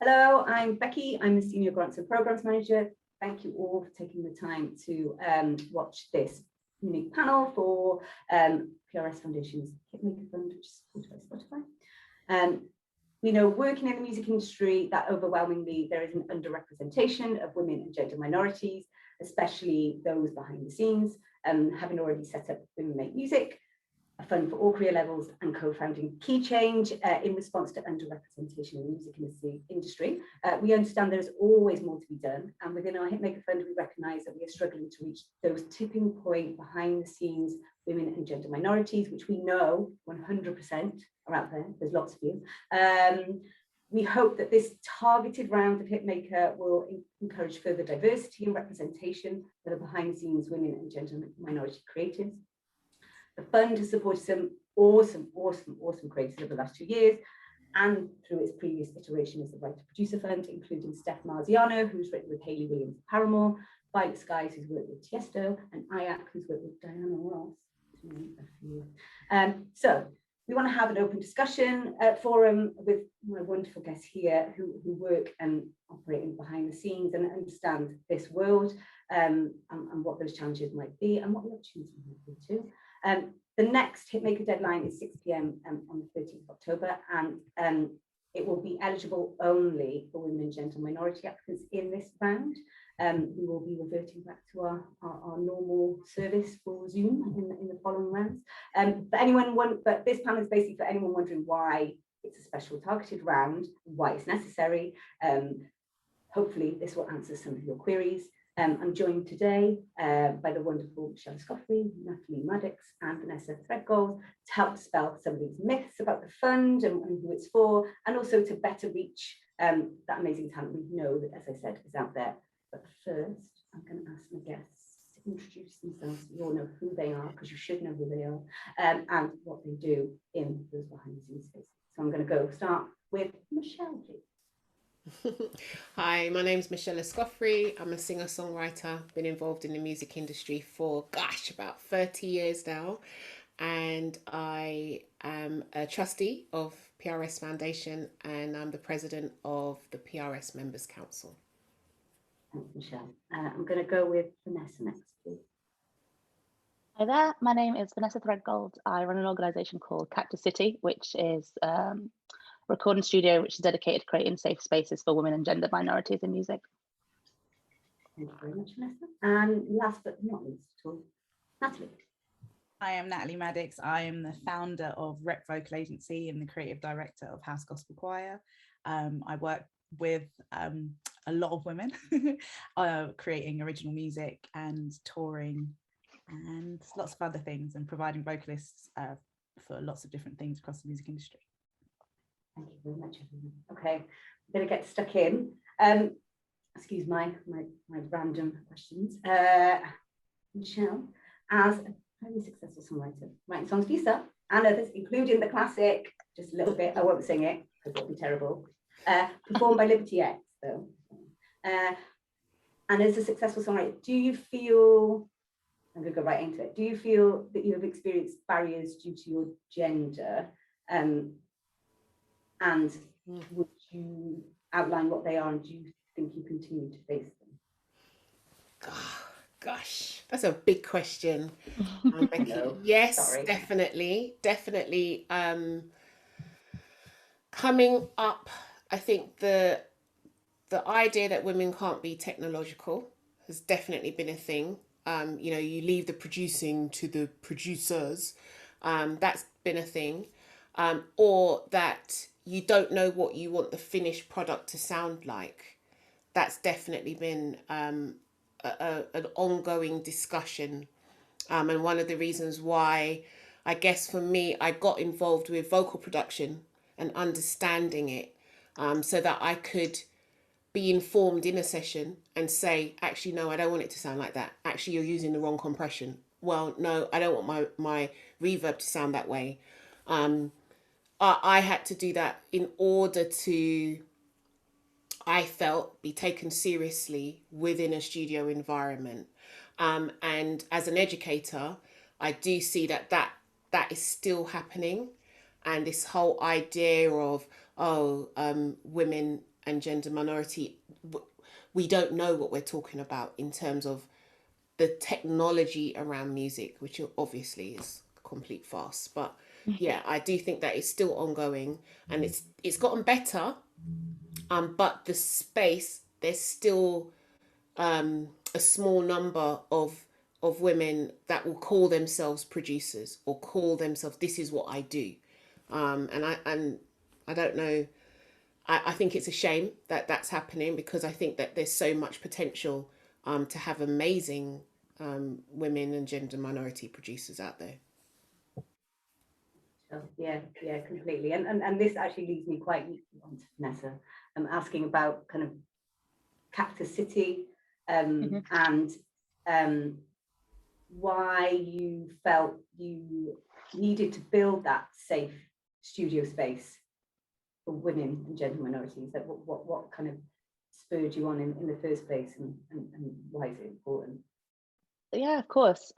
Hello, I'm Becci. I'm the Senior Grants and Programs Manager. Thank you all for taking the time to watch this unique panel for PRS Foundation's Hitmaker Fund, which is supported by Spotify. We know working in the music industry that overwhelmingly there is an underrepresentation of women and gender minorities, especially those behind the scenes. Having already set up Women Make Music, a fund for all career levels, and co-founding Key Change in response to underrepresentation in the music industry. We understand there's always more to be done, and within our Hitmaker Fund we recognise that we are struggling to reach those tipping point behind the scenes women and gender minorities, which we know 100% are out there. There's lots of you. We hope that this targeted round of Hitmaker will encourage further diversity and representation that are behind the scenes women and gender minority creatives. The fund has supported some awesome creators over the last 2 years, and through its previous iteration as the Writer-Producer Fund, including Steph Marziano, who's written with Hayley Williams of Paramore, Violet Skies, who's worked with Tiesto, and Ayak, who's worked with Diana Ross. So we want to have an open discussion forum with my wonderful guests here who work and operate behind the scenes and understand this world and what those challenges might be and what the opportunities might be too. The next Hitmaker deadline is 6 p.m. On the 13th of October, and it will be eligible only for women and gender minority applicants in this round. We will be reverting back to our normal service for Zoom in the following rounds. But this panel is basically for anyone wondering why it's a special targeted round, why it's necessary. Hopefully this will answer some of your queries. I'm joined today by the wonderful Michelle Escoffery, Natalie, Maddix, and Vanessa Threadgold to help dispel some of these myths about the fund and who it's for, and also to better reach that amazing talent we know that, as I said, is out there. But first, I'm going to ask my guests to introduce themselves. You all know who they are, because you should know who they are, and what they do in those behind-the-scenes spaces. So I'm going to start with Michelle, please. Hi, my name's Michelle Escoffery. I'm a singer-songwriter, been involved in the music industry for, about 30 years now. And I am a trustee of PRS Foundation, and I'm the president of the PRS Members Council. Thanks, Michelle. I'm going to go with Vanessa next, please. Hi there, my name is Vanessa Threadgold. I run an organisation called Cactus, which is recording studio which is dedicated to creating safe spaces for women and gender minorities in music. Thank you very much, Vanessa. And last but not least at all, Natalie. I am Natalie Maddix. I am the founder of Rep Vocal Agency and the creative director of House Gospel Choir. I work with a lot of women creating original music and touring and lots of other things, and providing vocalists for lots of different things across the music industry. Thank you very much, everyone. Okay, I'm going to get stuck in. Excuse my random questions. Michelle, as a very successful songwriter, writing songs for yourself and others, including the classic, just a little bit, I won't sing it because it'll be terrible, performed by Liberty X, though. And as a successful songwriter, do you feel, I'm going to go right into it, do you feel that you have experienced barriers due to your gender? And would you outline what they are, and do you think you continue to face them? Oh, gosh, that's a big question. No, yes, sorry. definitely. Coming up, I think the idea that women can't be technological has definitely been a thing. You leave the producing to the producers. That's been a thing. Or that you don't know what you want the finished product to sound like. That's definitely been an ongoing discussion. And one of the reasons why, I guess for me, I got involved with vocal production and understanding it, so that I could be informed in a session and say, actually, no, I don't want it to sound like that. Actually, you're using the wrong compression. Well, no, I don't want my reverb to sound that way. I had to do that in order to, I felt, be taken seriously within a studio environment. And as an educator, I do see that is still happening. And this whole idea of, women and gender minority, we don't know what we're talking about in terms of the technology around music, which obviously is a complete farce. But yeah, I do think that it's still ongoing, and it's gotten better. But the space, there's still a small number of women that will call themselves producers or call themselves, this is what I do. And I don't know. I think it's a shame that that's happening, because I think that there's so much potential to have amazing women and gender minority producers out there. Yeah, completely. And this actually leads me quite on to Vanessa. I'm asking about kind of Cactus City and why you felt you needed to build that safe studio space for women and gender minorities. That what kind of spurred you on in the first place, and why is it important? Yeah, of course.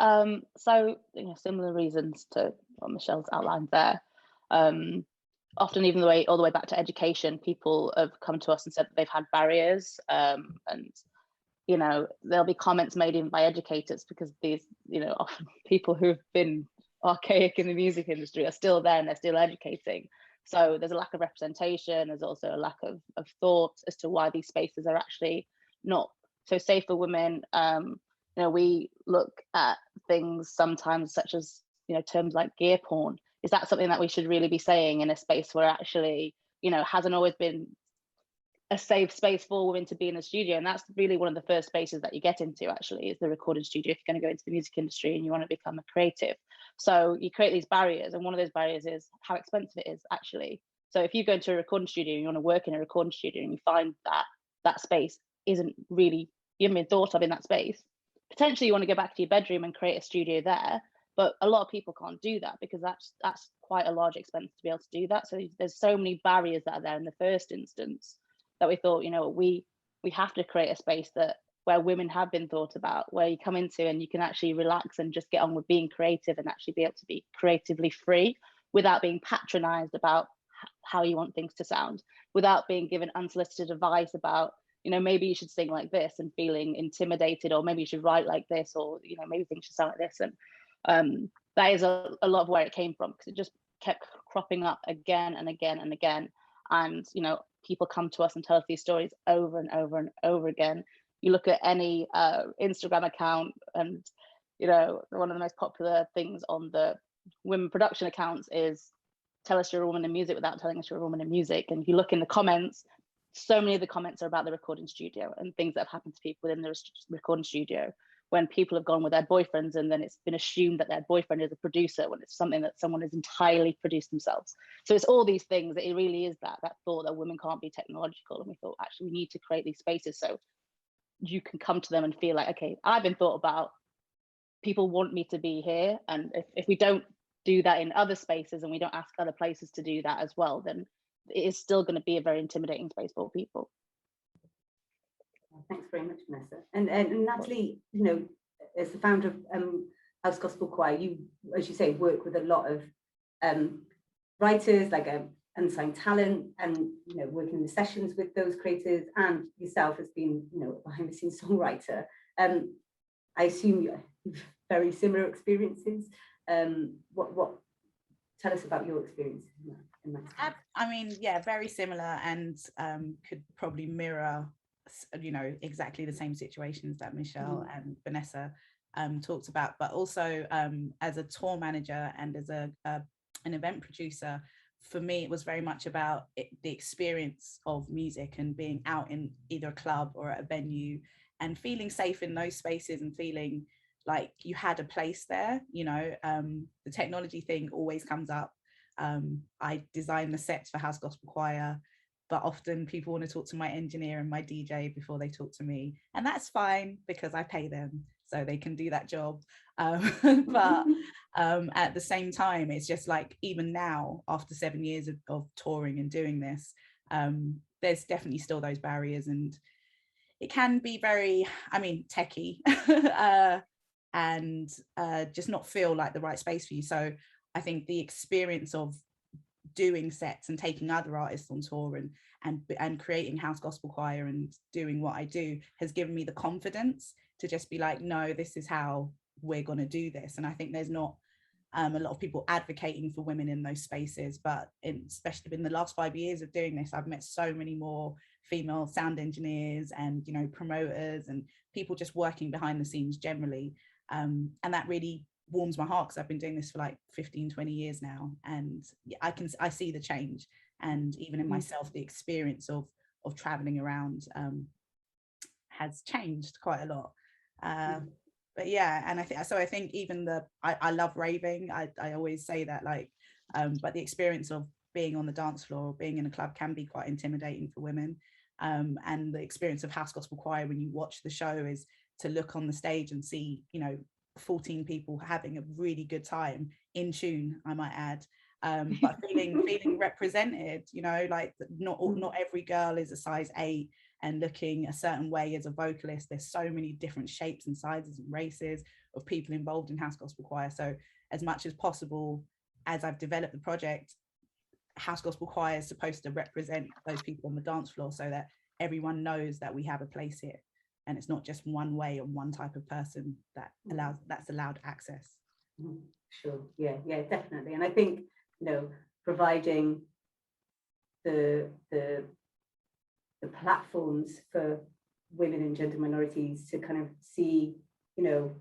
So similar reasons to what Michelle's outlined there. Often, even all the way back to education, people have come to us and said that they've had barriers, and there'll be comments made even by educators, because these often people who've been archaic in the music industry are still there and they're still educating. So there's a lack of representation. There's also a lack of thought as to why these spaces are actually not so safe for women. We look at things sometimes such as terms like gear porn. Is that something that we should really be saying in a space where actually hasn't always been a safe space for women to be in the studio? And that's really one of the first spaces that you get into, actually, is the recording studio, if you're going to go into the music industry and you want to become a creative. So you create these barriers, and one of those barriers is how expensive it is, actually. So if you go into a recording studio and you want to work in a recording studio and you find that that space isn't really, you haven't been thought of in that space, potentially you want to go back to your bedroom and create a studio there. But a lot of people can't do that, because that's quite a large expense to be able to do that. So there's so many barriers that are there in the first instance, that we thought, we have to create a space where women have been thought about, where you come into and you can actually relax and just get on with being creative, and actually be able to be creatively free without being patronized about how you want things to sound, without being given unsolicited advice about, maybe you should sing like this, and feeling intimidated, or maybe you should write like this, or, maybe things should sound like this. And that is a lot of where it came from, because it just kept cropping up again and again and again. And, people come to us and tell us these stories over and over and over again. You look at any Instagram account, and, one of the most popular things on the women production accounts is, tell us you're a woman in music without telling us you're a woman in music. And if you look in the comments, so many of the comments are about the recording studio and things that have happened to people within the recording studio, when people have gone with their boyfriends and then it's been assumed that their boyfriend is a producer, when it's something that someone has entirely produced themselves. So it's all these things, that it really is that thought that women can't be technological. And we thought, actually, we need to create these spaces so you can come to them and feel like, okay, I've been thought about, people want me to be here. And if we don't do that in other spaces, and we don't ask other places to do that as well, then it is still going to be a very intimidating space for people. Thanks very much, Vanessa. And Natalie, as the founder of House Gospel Choir, you, as you say, work with a lot of writers, like unsigned talent, and working in the sessions with those creators, and yourself as being behind the scenes songwriter. I assume you have very similar experiences. What tell us about your experiences in that? I mean, yeah, very similar, and could probably mirror exactly the same situations that Michelle and Vanessa talked about. But also as a tour manager and as an event producer, for me it was very much about the experience of music and being out in either a club or at a venue and feeling safe in those spaces and feeling like you had a place there. The technology thing always comes up. I design the sets for House Gospel Choir, but often people want to talk to my engineer and my DJ before they talk to me, and that's fine because I pay them so they can do that job. But at the same time, it's just like, even now, after 7 years of touring and doing this, there's definitely still those barriers, and it can be very, techie and just not feel like the right space for you. So I think the experience of doing sets and taking other artists on tour and creating house gospel choir and doing what I do has given me the confidence to just be like, no, this is how we're going to do this. And I think there's not a lot of people advocating for women in those spaces, but especially in the last 5 years of doing this, I've met so many more female sound engineers and, you know, promoters and people just working behind the scenes generally. And that really warms my heart, because I've been doing this for like 15-20 years now, and I see the change. And even in myself, the experience of traveling around has changed quite a lot. But yeah, and I think even I love raving. I always say that, like, but the experience of being on the dance floor, being in a club, can be quite intimidating for women. And the experience of house gospel choir when you watch the show is to look on the stage and see, you know, 14 people having a really good time in tune, I might add, but feeling represented, you know, like not every girl is a size 8 and looking a certain way as a vocalist. There's so many different shapes and sizes and races of people involved in house gospel choir. So as much as possible, as I've developed the project, house gospel choir is supposed to represent those people on the dance floor, so that everyone knows that we have a place here, and it's not just one way or one type of person that's allowed access. Sure, yeah, definitely. And I think, you know, providing the platforms for women and gender minorities to kind of see, you know,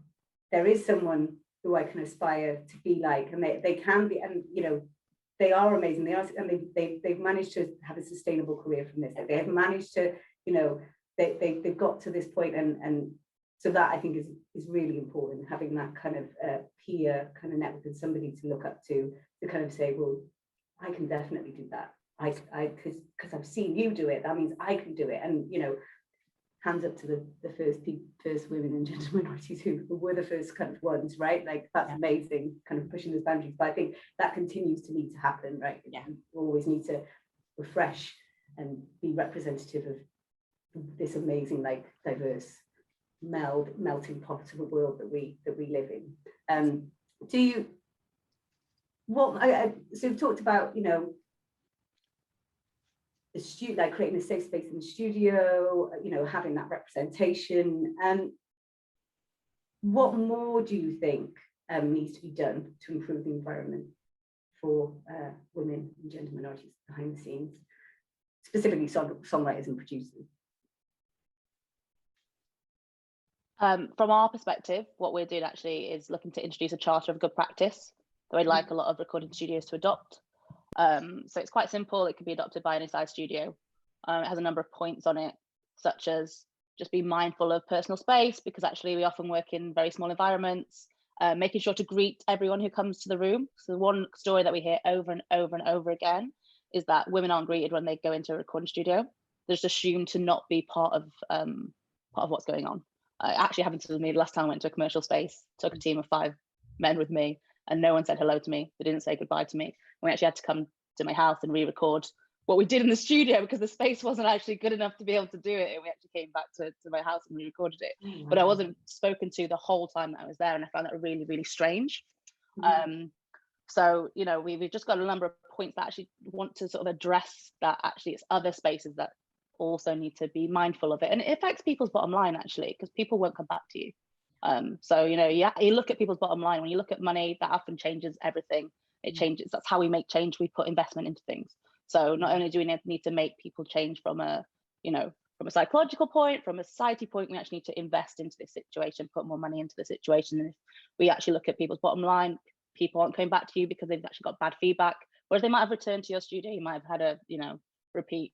there is someone who I can aspire to be like, and they can be, and you know, they are amazing. They are, and they've managed to have a sustainable career from this. They have managed to, you know, they've got to this point, and so that I think is really important, having that kind of peer kind of network and somebody to look up to kind of say, well, I can definitely do that. Because I've seen you do it, that means I can do it. And you know, hands up to the first women and gender minorities who were the first kind of ones, right? Like, that's amazing, kind of pushing those boundaries. But I think that continues to need to happen, right? Yeah, we always need to refresh and be representative of this amazing, like, diverse melting pot of a world that we live in. So we've talked about, you know, the like creating a safe space in the studio, you know, having that representation. What more do you think needs to be done to improve the environment for women and gender minorities behind the scenes, specifically songwriters and producers? From our perspective, what we're doing actually is looking to introduce a charter of good practice that we'd like a lot of recording studios to adopt. So it's quite simple. It can be adopted by any size studio. It has a number of points on it, such as just be mindful of personal space, because actually we often work in very small environments, making sure to greet everyone who comes to the room. So one story that we hear over and over and over again is that women aren't greeted when they go into a recording studio. They're just assumed to not be part of what's going on. It actually happened to me last time I went to a commercial space, took a team of 5 men with me, and no one said hello to me. They didn't say goodbye to me. We actually had to come to my house and re-record what we did in the studio because the space wasn't actually good enough to be able to do it. And we actually came back to my house and re-recorded it. Mm-hmm. But I wasn't spoken to the whole time that I was there, and I found that really, really strange. Mm-hmm. So, you know, we've just got a number of points that actually want to sort of address that. Actually, it's other spaces that also need to be mindful of it. And it affects people's bottom line, actually, because people won't come back to you. So, you know, you look at people's bottom line. When you look at money, that often changes everything. It changes. That's how we make change. We put investment into things. So not only do we need to make people change from a psychological point, from a society point, we actually need to invest into this situation, put more money into the situation. And if we actually look at people's bottom line, people aren't coming back to you because they've actually got bad feedback. Whereas they might have returned to your studio, you might have had a, you know, repeat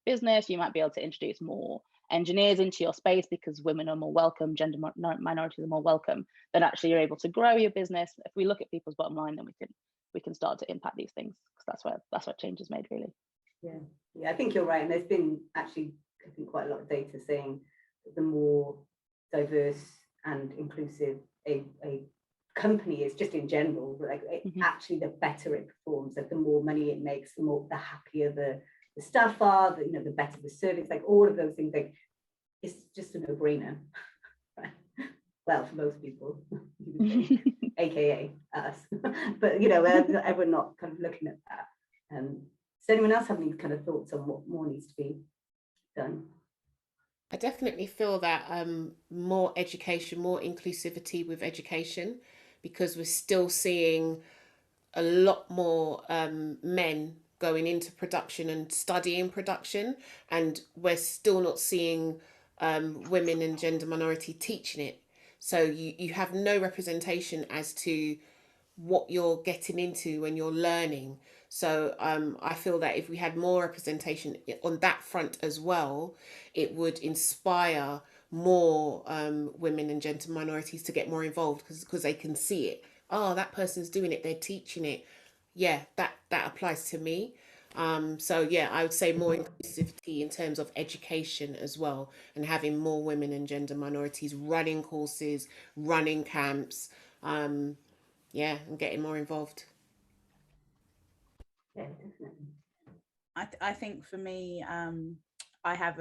business. You might be able to introduce more engineers into your space because women are more welcome, gender minorities are more welcome. Then actually you're able to grow your business. If we look at people's bottom line, then we can start to impact these things, because that's where change is made, really. Yeah, I think you're right. And there's been actually, I think, quite a lot of data saying that the more diverse and inclusive a company is, just in general, like actually the better it performs, like the more money it makes, the happier the staff are, you know, the better the service, like all of those things. Like, it's just a no-brainer. Well, for most people, aka us. But you know, everyone not kind of looking at that. Does anyone else have any kind of thoughts on what more needs to be done? I definitely feel that more education, more inclusivity with education, because we're still seeing a lot more men going into production and studying production, and we're still not seeing women and gender minority teaching it. So you have no representation as to what you're getting into when you're learning. So I feel that if we had more representation on that front as well, it would inspire more women and gender minorities to get more involved, because they can see it. Oh, that person's doing it, they're teaching it. Yeah, that applies to me. So yeah, I would say more inclusivity in terms of education as well, and having more women and gender minorities running courses, running camps, yeah, and getting more involved. Yeah, definitely. I think for me, I have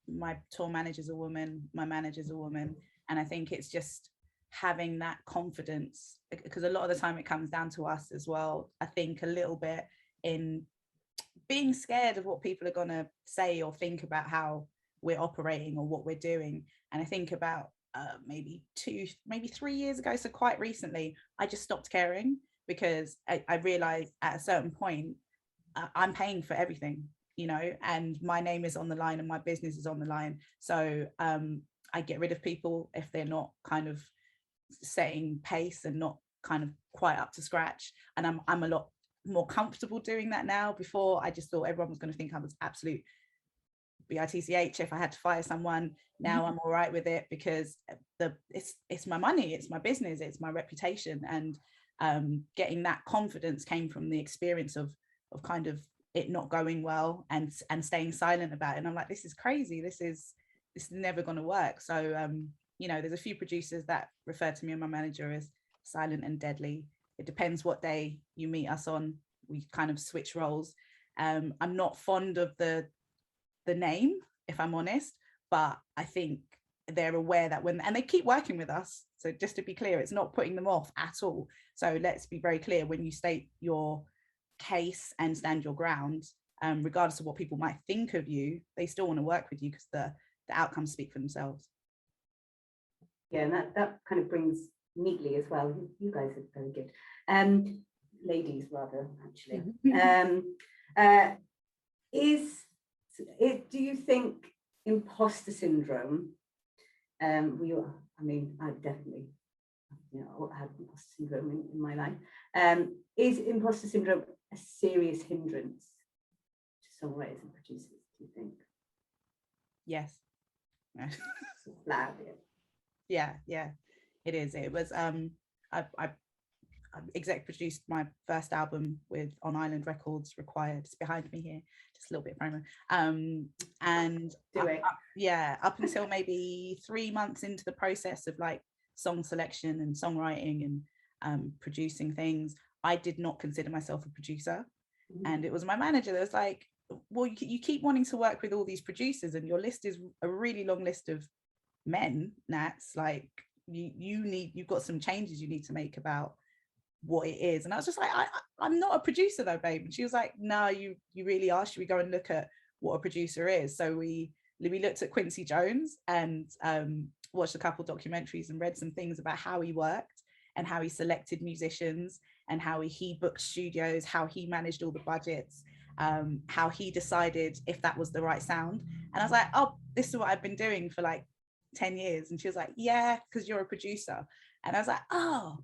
my tour manager's a woman, my manager's a woman, and I think it's just having that confidence, because a lot of the time it comes down to us as well. I think a little bit in being scared of what people are going to say or think about how we're operating or what we're doing. And I think about maybe 3 years ago, so quite recently, I just stopped caring, because I realized at a certain point I'm paying for everything, you know, and my name is on the line and my business is on the line. So I get rid of people if they're not kind of setting pace and not kind of quite up to scratch. And I'm a lot more comfortable doing that now. Before, I just thought everyone was going to think I was absolute bitch if I had to fire someone. Now I'm all right with it, because it's my money, it's my business, it's my reputation. And getting that confidence came from the experience of kind of it not going well and staying silent about it. And I'm like, this is crazy, this is never going to work. So you know, there's a few producers that refer to me and my manager as silent and deadly. It depends what day you meet us on. We kind of switch roles. I'm not fond of the name, if I'm honest, but I think they're aware that and they keep working with us. So just to be clear, it's not putting them off at all. So let's be very clear, when you state your case and stand your ground, regardless of what people might think of you, they still want to work with you, because the outcomes speak for themselves. Yeah, and that kind of brings neatly as well. You guys are very good. Ladies, rather, actually. Do you think imposter syndrome? I mean, I've definitely, you know, had imposter syndrome in my life. Is imposter syndrome a serious hindrance to songwriters and producers, do you think? Yes. Yeah, it is. It was I exec produced my first album with On Island Records, Required. It's behind me here, just a little bit of promo. And up until maybe 3 months into the process of like song selection and songwriting and producing things, I did not consider myself a producer. And it was my manager that was like, well, you keep wanting to work with all these producers and your list is a really long list of men, Nats, like you've got some changes you need to make about what it is. And I was just like, I'm not a producer though, babe. And she was like, no, you really are. Should we go and look at what a producer is? So we looked at Quincy Jones and watched a couple documentaries and read some things about how he worked and how he selected musicians and how he booked studios, how he managed all the budgets, how he decided if that was the right sound. And I was like, oh, this is what I've been doing for like 10 years. And she was like, yeah, because you're a producer. And I was like, oh,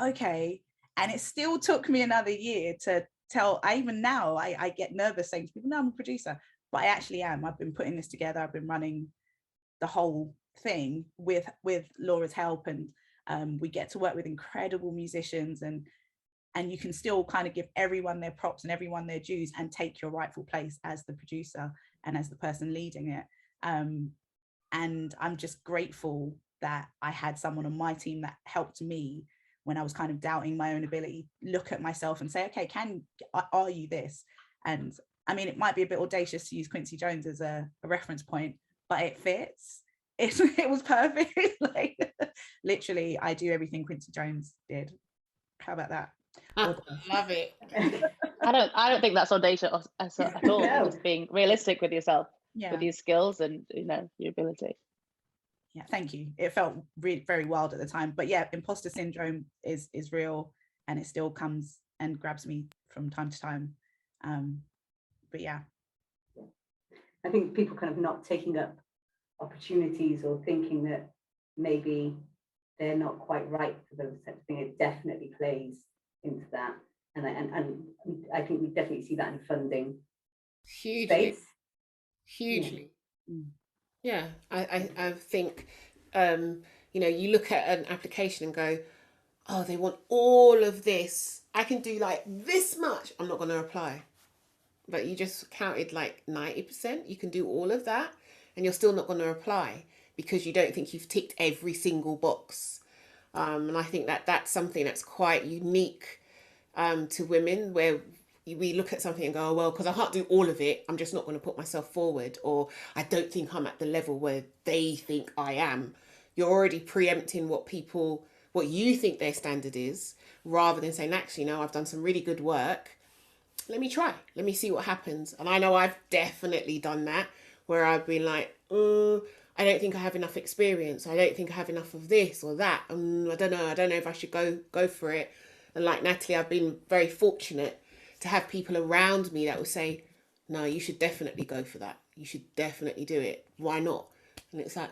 okay. And it still took me another year to tell. Even now I get nervous saying to people, no, I'm a producer, but I actually am. I've been putting this together. I've been running the whole thing with Laura's help, and we get to work with incredible musicians, and you can still kind of give everyone their props and everyone their dues and take your rightful place as the producer and as the person leading it. And I'm just grateful that I had someone on my team that helped me when I was kind of doubting my own ability, look at myself and say, okay, are you this? And I mean, it might be a bit audacious to use Quincy Jones as a reference point, but it fits. It was perfect. Like literally, I do everything Quincy Jones did. How about that? Love it. I don't think that's audacious at all. No. Just being realistic with yourself, Yeah. with your skills and, you know, your ability. Yeah, thank you. It felt really very wild at the time, but yeah, imposter syndrome is real, and it still comes and grabs me from time to time. But yeah, I think people kind of not taking up opportunities or thinking that maybe they're not quite right for those types of things. It definitely plays into that, and I think we definitely see that in funding Hugely. space. Hugely. Yeah. Yeah, I think, you know, you look at an application and go, oh, they want all of this. I can do like this much. I'm not going to apply. But you just counted like 90%. You can do all of that and you're still not going to apply because you don't think you've ticked every single box. And I think that that's something that's quite unique to women, where we look at something and go, oh, well, because I can't do all of it, I'm just not going to put myself forward, or I don't think I'm at the level where they think I am. You're already preempting what you think their standard is, rather than saying, actually, no, I've done some really good work. Let me try. Let me see what happens. And I know I've definitely done that, where I've been like, I don't think I have enough experience. I don't think I have enough of this or that. I don't know. I don't know if I should go for it. And like Natalie, I've been very fortunate to have people around me that will say, no, you should definitely go for that. You should definitely do it. Why not? And it's like,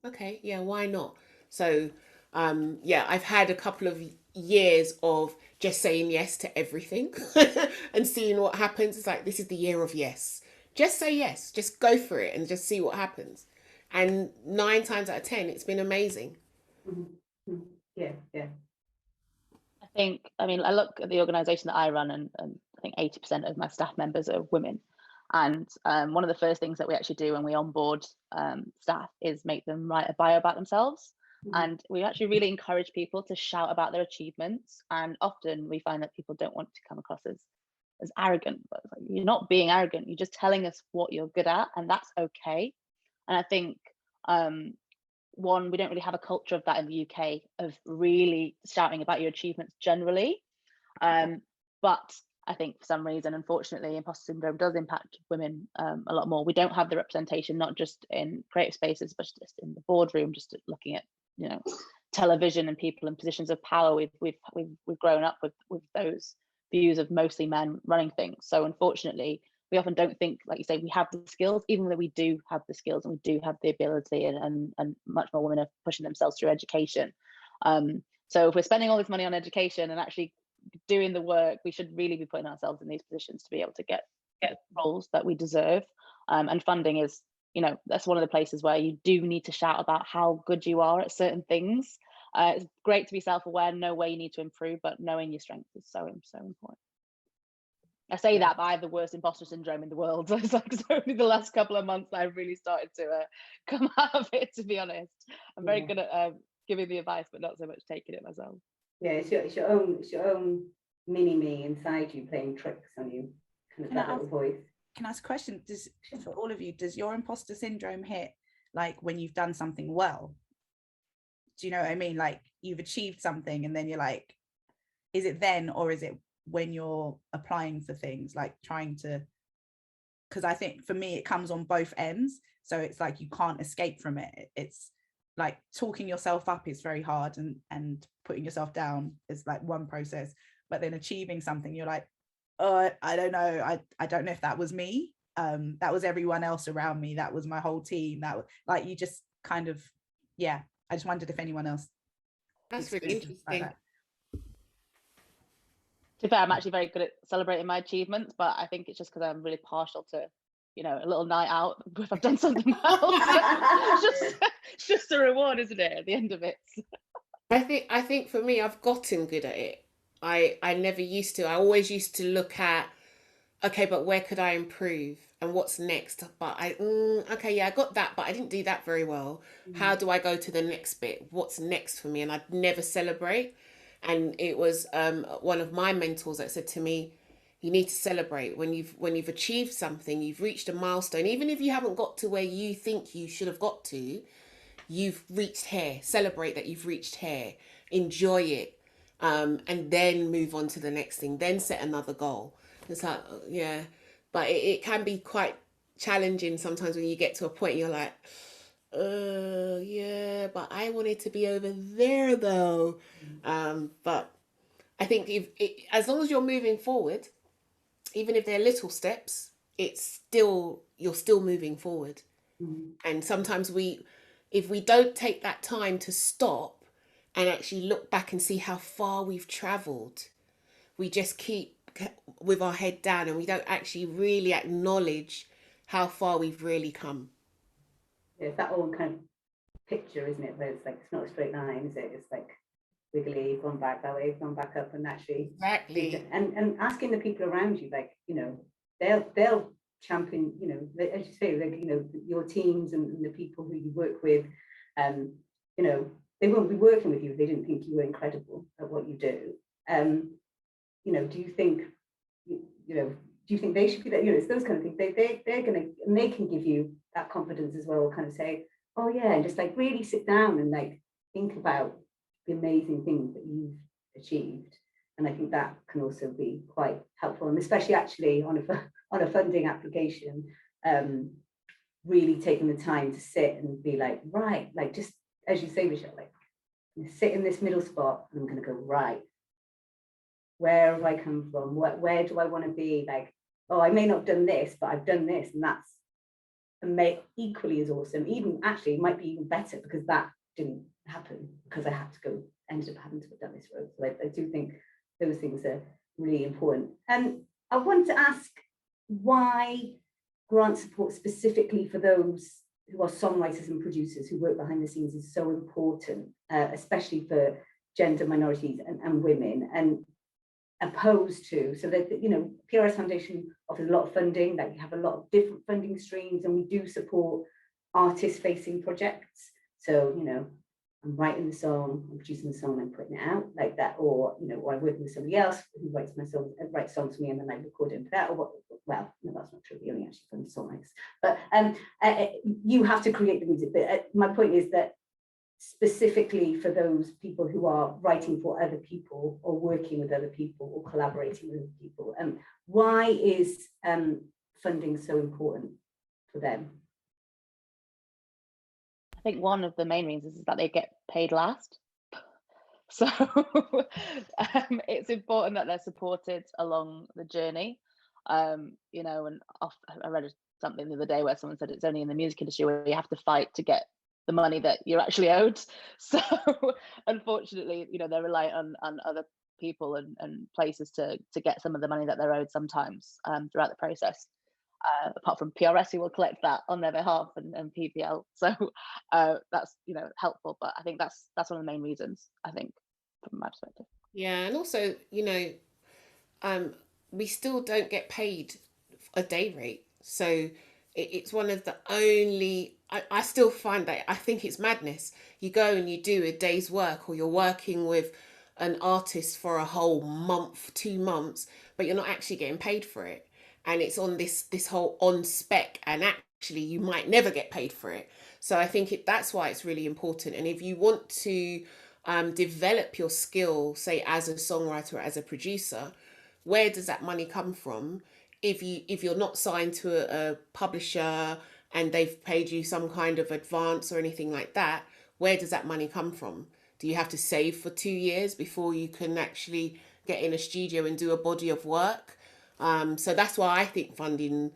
okay, yeah, why not? So, yeah, I've had a couple of years of just saying yes to everything and seeing what happens. It's like, this is the year of yes. Just say yes. Just go for it and just see what happens. And 9 times out of 10, it's been amazing. Yeah, yeah. I mean, I look at the organisation that I run, and I think 80% of my staff members are women. And one of the first things that we actually do when we onboard staff is make them write a bio about themselves. And we actually really encourage people to shout about their achievements. And often we find that people don't want to come across as arrogant, but you're not being arrogant. You're just telling us what you're good at, and that's okay. And I think one, we don't really have a culture of that in the UK, of really shouting about your achievements generally. But I think for some reason, unfortunately, imposter syndrome does impact women a lot more. We don't have the representation, not just in creative spaces, but just in the boardroom, just looking at, you know, television and people in positions of power. We've grown up with those views of mostly men running things. So unfortunately, we often don't think, like you say, we have the skills, even though we do have the skills and we do have the ability, and much more women are pushing themselves through education. So if we're spending all this money on education and actually doing the work, we should really be putting ourselves in these positions to be able to get roles that we deserve. And funding is, you know, that's one of the places where you do need to shout about how good you are at certain things. It's great to be self-aware, know where you need to improve, but knowing your strengths is so important. I say that, but I have the worst imposter syndrome in the world. It's like, it's only the last couple of months that I've really started to come out of it, to be honest. I'm very good at giving the advice, but not so much taking it myself. Yeah, it's your own mini me inside you playing tricks on you, kind of that little voice. Can I ask a question? For all of you, does your imposter syndrome hit like when you've done something well? Do you know what I mean? Like, you've achieved something and then you're like, is it then, or is it when you're applying for things, like trying to, because I think for me it comes on both ends, so it's like you can't escape from it. It's like talking yourself up is very hard, and putting yourself down is like one process, but then achieving something, you're like, oh, I don't know, I don't know if that was me, that was everyone else around me, that was my whole team, that was like, you just kind of, yeah. I just wondered if anyone else. That's really interesting. Like, to be fair, I'm actually very good at celebrating my achievements, but I think it's just because I'm really partial to, you know, a little night out if I've done something well. It's just a reward, isn't it, at the end of it? I think for me, I've gotten good at it. I never used to. I always used to look at, okay, but where could I improve and what's next? But okay, yeah, I got that, but I didn't do that very well. How do I go to the next bit? What's next for me? And I'd never celebrate. And it was one of my mentors that said to me, you need to celebrate when you've achieved something, you've reached a milestone, even if you haven't got to where you think you should have got to, you've reached here. Celebrate that you've reached here. Enjoy it. And then move on to the next thing. Then set another goal. It's like, yeah, but it can be quite challenging sometimes when you get to a point you're like, yeah, but I want it to be over there though. But I think as long as you're moving forward, even if they're little steps, you're still moving forward. And sometimes if we don't take that time to stop and actually look back and see how far we've traveled, we just keep with our head down and we don't actually really acknowledge how far we've really come. Yeah, it's that old kind of picture, isn't it? Where it's like, it's not a straight line, is it? It's like wiggly, gone back that way, gone back up, and actually, Exactly. and asking the people around you, like, you know, they'll champion, you know, as you say, like, you know, your teams and the people who you work with, you know, they won't be working with you if they didn't think you were incredible at what you do. You know, do you think, you know, do you think they should be there? You know, it's those kind of things. They're gonna, and they can give you that confidence as well, kind of say, oh yeah, and just like really sit down and like think about the amazing things that you've achieved. And I think that can also be quite helpful, and especially actually on a funding application, really taking the time to sit and be like, right, like just as you say, Michelle, like sit in this middle spot, and I'm going to go, right, where have I come from? Where do I want to be? Like, oh, I may not have done this, but I've done this, and that's equally as awesome. Even actually, it might be even better because that didn't happen because I had to go, ended up having to go down this road. So I do think those things are really important. And I want to ask why grant support specifically for those who are songwriters and producers who work behind the scenes is so important, especially for gender minorities and women, and opposed to, so that, you know, PRS Foundation offers a lot of funding, like you have a lot of different funding streams, and we do support artist facing projects. So, you know, I'm writing the song, I'm producing the song, I'm putting it out like that, or, you know, or I'm working with somebody else who writes songs for me, and then I record it and put that, or what, well, no, that's not true, we only actually fund songwriters, but you have to create the music. But my point is that specifically for those people who are writing for other people or working with other people or collaborating with other people, why is funding so important for them? I think one of the main reasons is that they get paid last. So it's important that they're supported along the journey. You know, and I read something the other day where someone said it's only in the music industry where you have to fight to get the money that you're actually owed. So unfortunately, you know, they're reliant on other people and places to get some of the money that they're owed sometimes throughout the process. Apart from PRS, who will collect that on their behalf, and PPL. So that's, you know, helpful. But I think that's one of the main reasons, I think, from my perspective. Yeah, and also, you know, we still don't get paid a day rate. So it's one of the only, I still find that, I think it's madness. You go and you do a day's work, or you're working with an artist for a whole month, 2 months, but you're not actually getting paid for it. And it's on this whole on spec, and actually you might never get paid for it. So I think that's why it's really important. And if you want to develop your skill, say as a songwriter or as a producer, where does that money come from? If you're not signed to a publisher and they've paid you some kind of advance or anything like that, where does that money come from? Do you have to save for 2 years before you can actually get in a studio and do a body of work? So that's why I think funding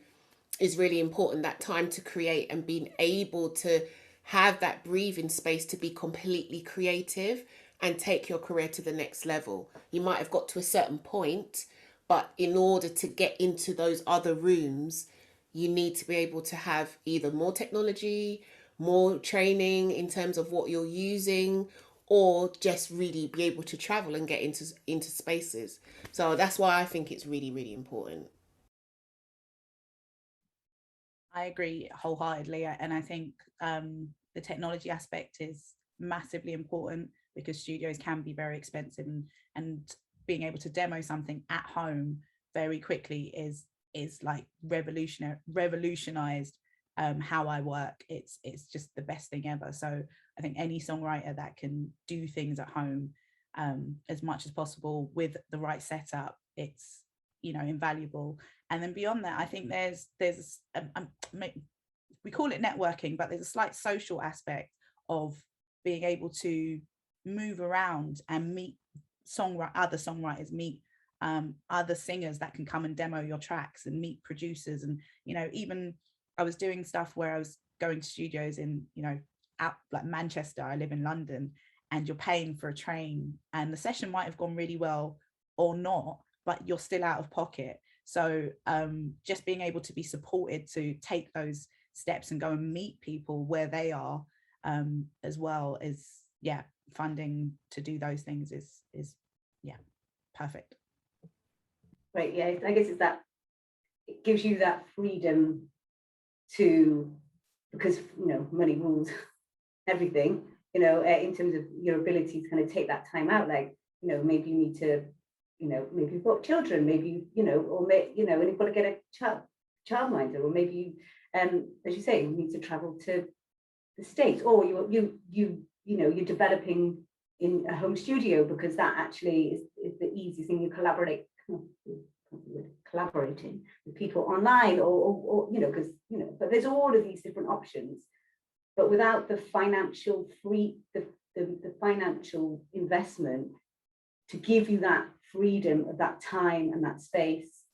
is really important, that time to create and being able to have that breathing space to be completely creative and take your career to the next level. You might have got to a certain point, but in order to get into those other rooms, you need to be able to have either more technology, more training in terms of what you're using, or just really be able to travel and get into spaces. So that's why I think it's really, really important. I agree wholeheartedly, and I think the technology aspect is massively important because studios can be very expensive, and being able to demo something at home very quickly is like revolutionized how I work. It's just the best thing ever. So I think any songwriter that can do things at home as much as possible with the right setup, it's you know, invaluable. And then beyond that, I think there's we call it networking, but there's a slight social aspect of being able to move around and meet other songwriters, meet other singers that can come and demo your tracks, and meet producers. And, you know, even I was doing stuff where I was going to studios in, you know, out like Manchester. I live in London, and you're paying for a train, and the session might have gone really well or not, but you're still out of pocket. So just being able to be supported to take those steps and go and meet people where they are, as well as, yeah, funding to do those things is yeah, perfect. Right, yeah, I guess it's that, it gives you that freedom to, because, you know, money rules everything, you know, in terms of your ability to kind of take that time out. Like, you know, maybe you need to, you know, maybe you've got children, maybe, you know, or, you know, and you've got to get a childminder, or maybe you, as you say, you need to travel to the States, or you know, you're developing in a home studio, because that actually is the easiest thing. You collaborating with people online, or you know, because, you know, but there's all of these different options, but without the financial the financial investment to give you that freedom of that time and that space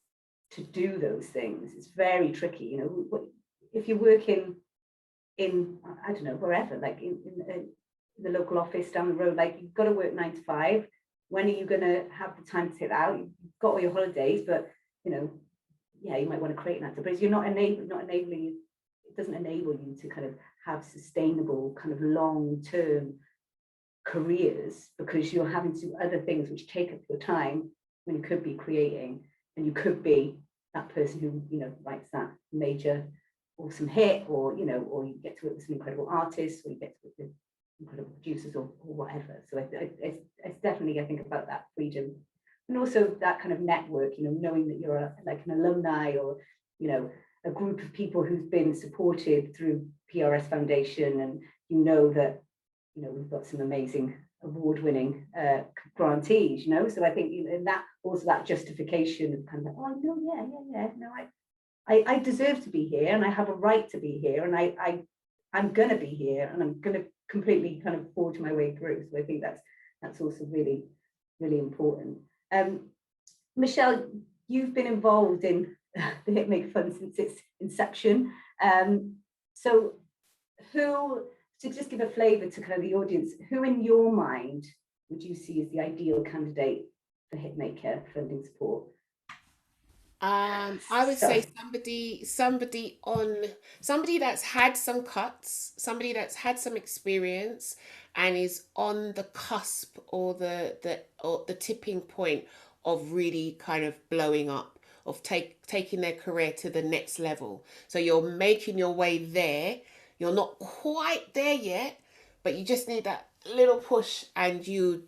to do those things, it's very tricky. You know, if you're working in, I don't know, wherever, like in the local office down the road, like, you've got to work 9 to 5. When are you going to have the time to take that out? You've got all your holidays, but, you know, yeah, you might want to create an actor, but you're not enabling, it doesn't enable you to kind of have sustainable, kind of long-term careers, because you're having to do other things which take up your time when you could be creating, and you could be that person who, you know, writes that major awesome hit, or, you know, or you get to work with some incredible artists, or you get to work with incredible producers, or whatever. So it's definitely, I think, about that freedom, and also that kind of network, you know, knowing that you're like an alumni, or, you know, a group of people who's been supported through PRS Foundation, and you know that, you know, we've got some amazing award-winning grantees, you know. So I think, you know, and that also, that justification of kind of like, oh, you know, yeah, no, I deserve to be here, and I have a right to be here, and I'm going to be here, and I'm going to completely kind of forge my way through. So I think that's also really, really important. Michelle, you've been involved in the Hitmaker Fund since its inception. So to just give a flavour to kind of the audience, who in your mind would you see as the ideal candidate for Hitmaker funding support? I would say somebody that's had some cuts, somebody that's had some experience, and is on the cusp, or the tipping point of really kind of blowing up, of taking their career to the next level. So you're making your way there. You're not quite there yet, but you just need that little push, and you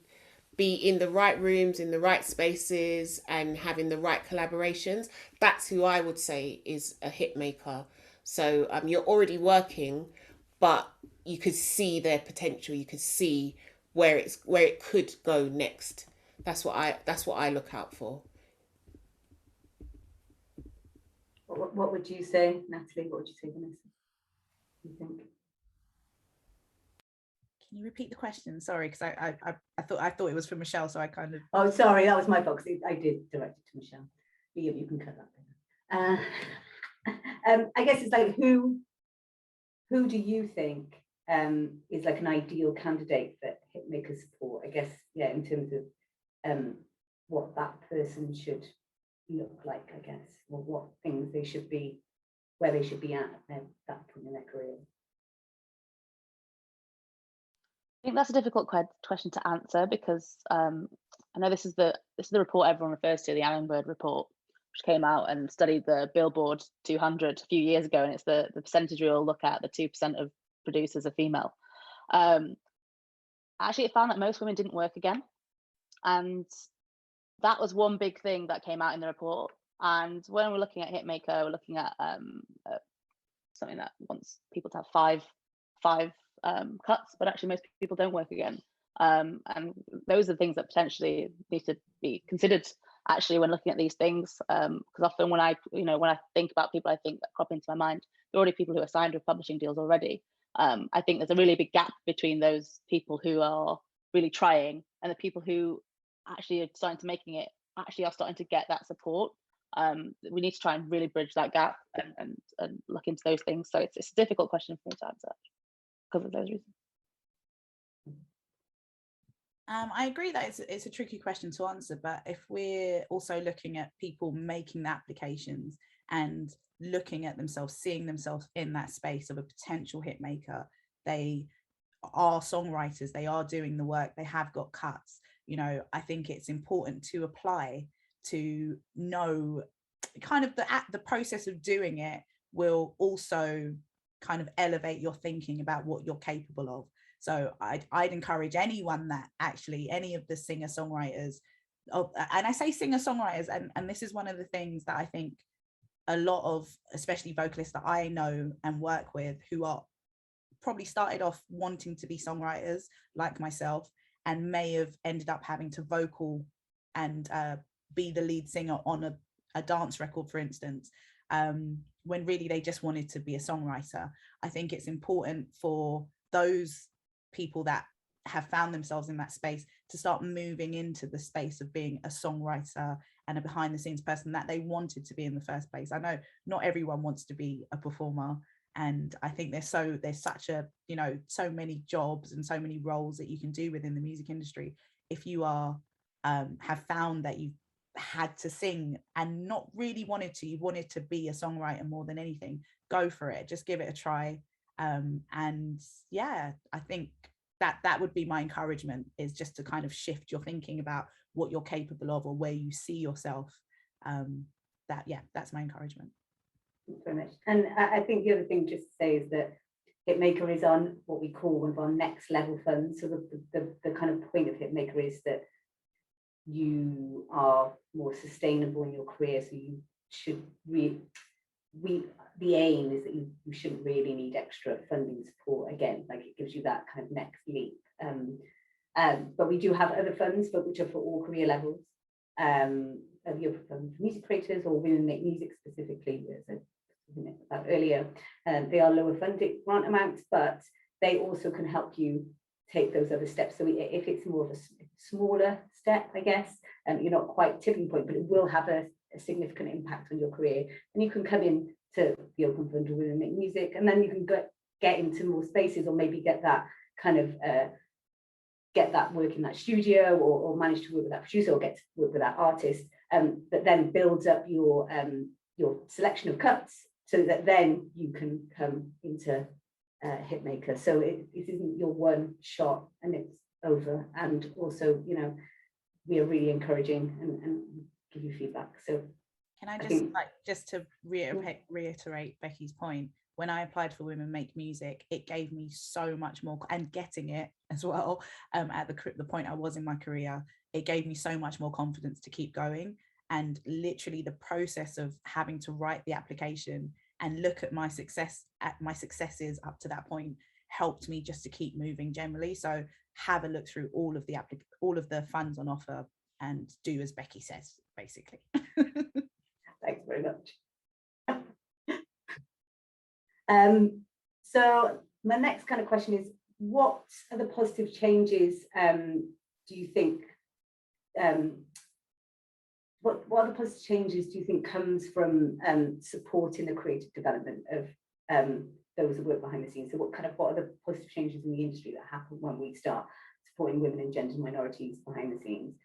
be in the right rooms, in the right spaces, and having the right collaborations. That's who I would say is a hit maker. So you're already working, but you could see their potential. You could see where it could go next. That's what I look out for. What would you say, Natalie? What would you say, Vanessa? You think? Can you repeat the question? Sorry, because I thought it was for Michelle, so I kind of. Oh, sorry, that was my fault. I did direct it to Michelle. You can cut that. I guess it's like, who do you think is like an ideal candidate for Hitmaker support? I guess, yeah, in terms of what that person should look like, I guess, or what things they should be, where they should be at that point in their career. I think that's a difficult question to answer, because I know this is the report everyone refers to, the Allenberg report, which came out and studied the Billboard 200 a few years ago, and it's the percentage we all look at, the 2% of producers are female. Actually, it found that most women didn't work again, and that was one big thing that came out in the report. And when we're looking at Hitmaker, we're looking at something that wants people to have five cuts, but actually most people don't work again, and those are the things that potentially need to be considered actually when looking at these things, because often when I think about people I think that crop into my mind, there are already people who are signed with publishing deals already. I think there's a really big gap between those people who are really trying and the people who actually are starting to making it, actually are starting to get that support. We need to try and really bridge that gap and look into those things. So it's a difficult question for me to answer because of those reasons. I agree that it's a tricky question to answer, but if we're also looking at people making the applications and looking at themselves, seeing themselves in that space of a potential hit maker, they are songwriters, they are doing the work, they have got cuts, you know, I think it's important to apply, to know kind of the process of doing it will also kind of elevate your thinking about what you're capable of. So I'd encourage anyone that actually, any of the singer-songwriters, and I say singer-songwriters, and this is one of the things that I think a lot of, especially vocalists that I know and work with, who are probably started off wanting to be songwriters like myself, and may have ended up having to vocal and be the lead singer on a dance record, for instance, when really they just wanted to be a songwriter. I think it's important for those people that have found themselves in that space to start moving into the space of being a songwriter and a behind the scenes person that they wanted to be in the first place. I know not everyone wants to be a performer, and I think there's such a, you know, so many jobs and so many roles that you can do within the music industry. If you are have found that you've had to sing and not really wanted to, you wanted to be a songwriter more than anything, go for it, just give it a try. And yeah, I think that would be my encouragement, is just to kind of shift your thinking about what you're capable of or where you see yourself. That's my encouragement. Thanks very much. And I think the other thing just to say is that Hitmaker is on what we call one of our next level funds. So the kind of point of Hitmaker is that you are more sustainable in your career, so you should the aim is that you shouldn't really need extra funding support. Again, like, it gives you that kind of next leap. But we do have other funds, but which are for all career levels. You're for music creators or women make music specifically, as I was about earlier. They are lower funded grant amounts, but they also can help you take those other steps. So if it's more of a smaller step, I guess, you're not quite tipping point, but it will have a significant impact on your career, and you can come in to the Open Fund or Women Make Music, and then you can get into more spaces, or maybe get that kind of get that work in that studio, or manage to work with that producer, or get to work with that artist, that then builds up your selection of cuts, so that then you can come into Hitmaker. So it isn't your one shot and it's over. And also, you know, we are really encouraging and give you feedback. So can I just to reiterate Becky's point, when I applied for Women Make Music, it gave me so much more, and getting it as well, at the point I was in my career, it gave me so much more confidence to keep going. And literally the process of having to write the application and look at my successes up to that point helped me just to keep moving generally. So have a look through all of the funds on offer and do as Becky says, basically. Thanks very much. So my next kind of question is, what are the positive changes do you think, what are the positive changes do you think comes from supporting the creative development of those who work behind the scenes? So what are the positive changes in the industry that happen when we start supporting women and gender minorities behind the scenes?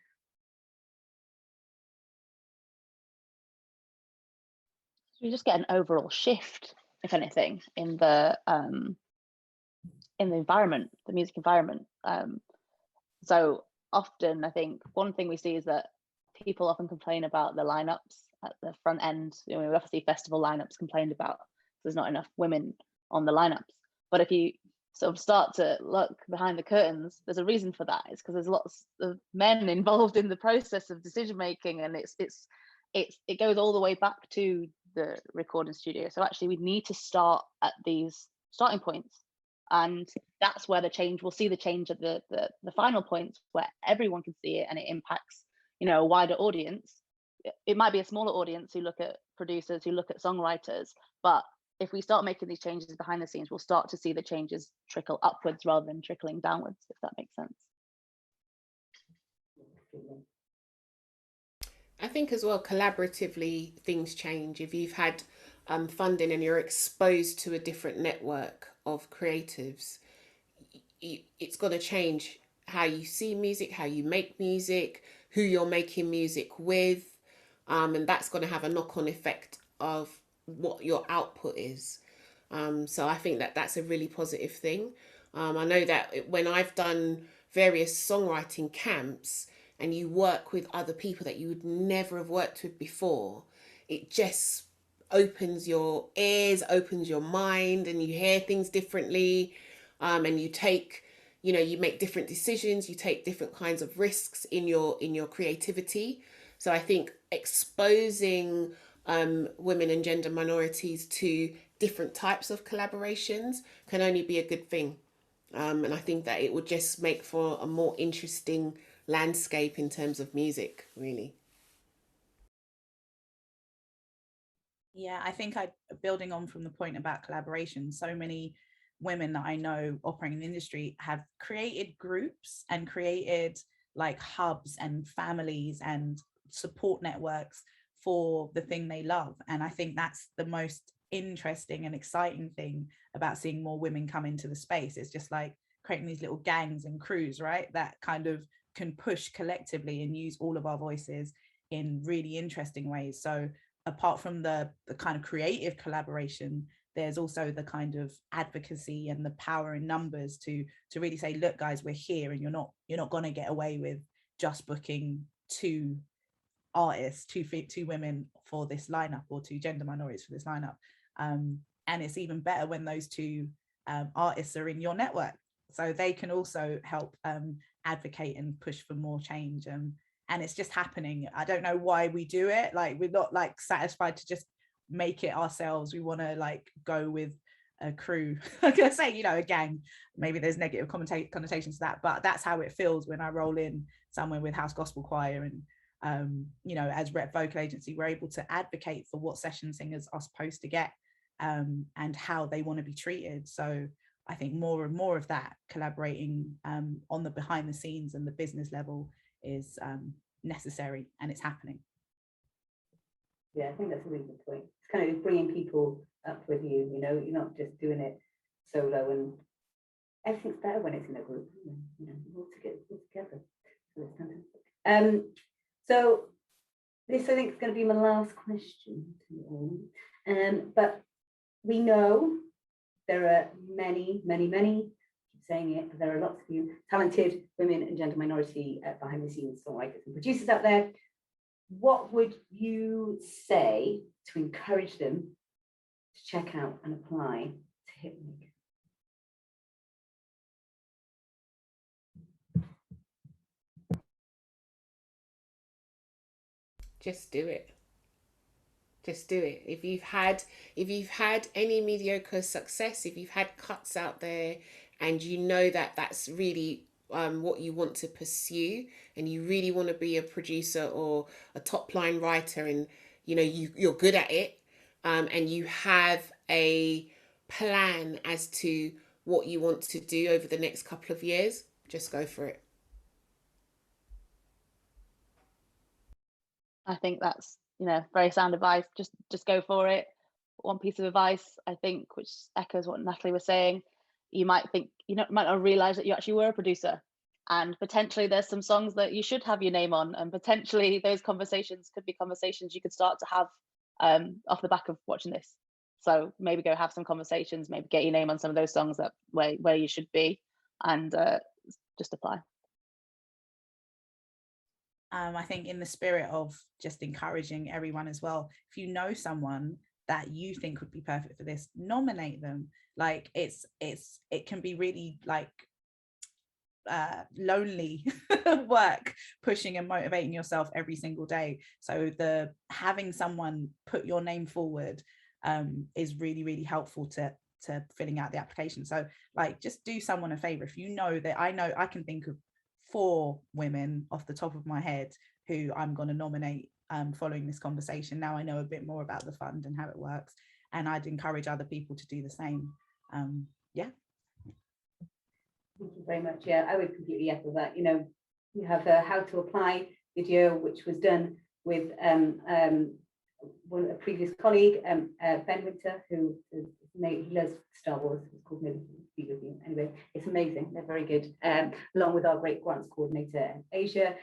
You just get an overall shift, if anything, in the environment, the music environment. So often, I think one thing we see is that people often complain about the lineups at the front end. You know, we often see festival lineups complained about. There's not enough women on the lineups. But if you sort of start to look behind the curtains, there's a reason for that. It's because there's lots of men involved in the process of decision making, and it goes all the way back to the recording studio. So actually we need to start at these starting points, and that's where we'll see the change at the final points, where everyone can see it and it impacts, you know, a wider audience. it might be a smaller audience who look at producers, who look at songwriters, but if we start making these changes behind the scenes, we'll start to see the changes trickle upwards rather than trickling downwards, if that makes sense. I think as well, collaboratively, things change. If you've had funding and you're exposed to a different network of creatives, it's going to change how you see music, how you make music, who you're making music with, and that's going to have a knock-on effect of what your output is. So I think that that's a really positive thing. I know that when I've done various songwriting camps and you work with other people that you would never have worked with before, it just opens your ears, opens your mind, and you hear things differently, and you take, you make different decisions, you take different kinds of risks in your creativity. So I think exposing women and gender minorities to different types of collaborations can only be a good thing. And I think that it would just make for a more interesting landscape in terms of music, really. Yeah, I think building on from the point about collaboration, so many women that I know operating in the industry have created groups and created like hubs and families and support networks for the thing they love. And I think that's the most interesting and exciting thing about seeing more women come into the space. It's just like creating these little gangs and crews, right, that kind of can push collectively and use all of our voices in really interesting ways. So apart from the kind of creative collaboration, there's also the kind of advocacy and the power in numbers to really say, look guys, we're here, and you're not going to get away with just booking two artists, two women for this lineup, or two gender minorities for this lineup. And it's even better when those two artists are in your network, so they can also help advocate and push for more change. And it's just happening. I don't know why we do it. Like, we're not like satisfied to just make it ourselves. We want to like go with a crew. I'm gonna say, a gang. Maybe there's negative connotations to that, but that's how it feels when I roll in somewhere with House Gospel Choir. And as Rep Vocal Agency, we're able to advocate for what session singers are supposed to get, and how they want to be treated. So I think more and more of that collaborating on the behind the scenes and the business level is necessary, and it's happening. Yeah, I think that's a really good point. It's kind of bringing people up with you, you're not just doing it solo, and everything's better when it's in a group, all together. So it's fantastic. So this, I think, is going to be my last question to you all. But we know there are many, keep saying it, there are lots of you talented women and gender minority behind the scenes songwriters and producers out there. What would you say to encourage them to check out and apply to Hitmaker? Just do it. Just do it. If you've had any mediocre success, if you've had cuts out there, and that that's really what you want to pursue, and you really want to be a producer or a top line writer, and you're good at it, and you have a plan as to what you want to do over the next couple of years, just go for it. I think that's very sound advice. Just go for it. One piece of advice, I think, which echoes what Natalie was saying, you might think, might not realize that you actually were a producer, and potentially there's some songs that you should have your name on, and potentially those conversations could be conversations you could start to have off the back of watching this. So maybe go have some conversations, maybe get your name on some of those songs that where you should be, and just apply. I think in the spirit of just encouraging everyone as well, if you know someone that you think would be perfect for this, nominate them. Like it can be really like lonely work pushing and motivating yourself every single day. So having someone put your name forward is really, really helpful to filling out the application. So like, just do someone a favor. If I can think of 4 women off the top of my head who I'm going to nominate following this conversation. Now I know a bit more about the fund and how it works, and I'd encourage other people to do the same. Yeah. Thank you very much. Yeah, I would completely echo that. You know, you have a how to apply video, which was done with a previous colleague, Ben Winter, who he loves Star Wars. It's called Maybe Be With You. Anyway, it's amazing. They're very good. Along with our great grants coordinator in Asia.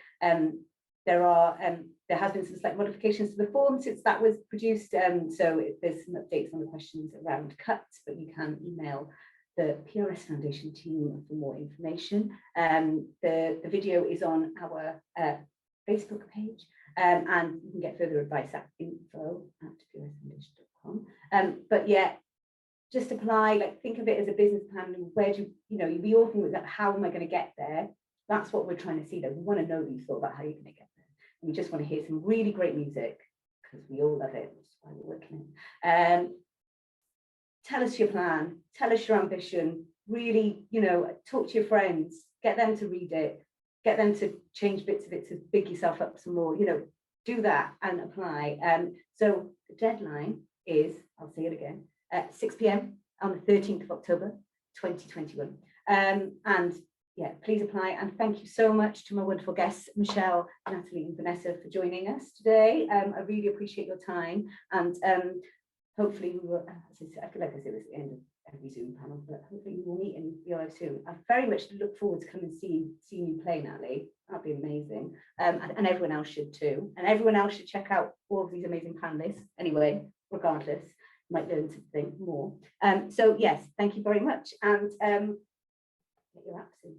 There has been some slight modifications to the form since that was produced. So there's some updates on the questions around cuts, but you can email the PRS Foundation team for more information. The video is on our Facebook page, and you can get further advice at info@prsfoundation.com. But yeah, just apply, like think of it as a business plan, and where do you'll be all thinking about how am I going to get there? That's what we're trying to see, though. We want to know that you thought about how you're going to get there. And we just want to hear some really great music, because we all love it, which is why we're working it. Tell us your plan, tell us your ambition, really, talk to your friends, get them to read it, get them to change bits of it to big yourself up some more, do that and apply. So the deadline is, I'll say it again, at 6 p.m. on the 13th of October, 2021. And yeah, please apply. And thank you so much to my wonderful guests, Michelle, Natalie and Vanessa, for joining us today. I really appreciate your time. And hopefully we will, I feel like I said this at the end of every Zoom panel, but hopefully we will meet in real life soon. I very much look forward to coming and seeing you play, Natalie. That'd be amazing. And everyone else should too. And everyone else should check out all of these amazing panelists anyway, regardless. You might learn something more. So yes, thank you very much. And get your app soon.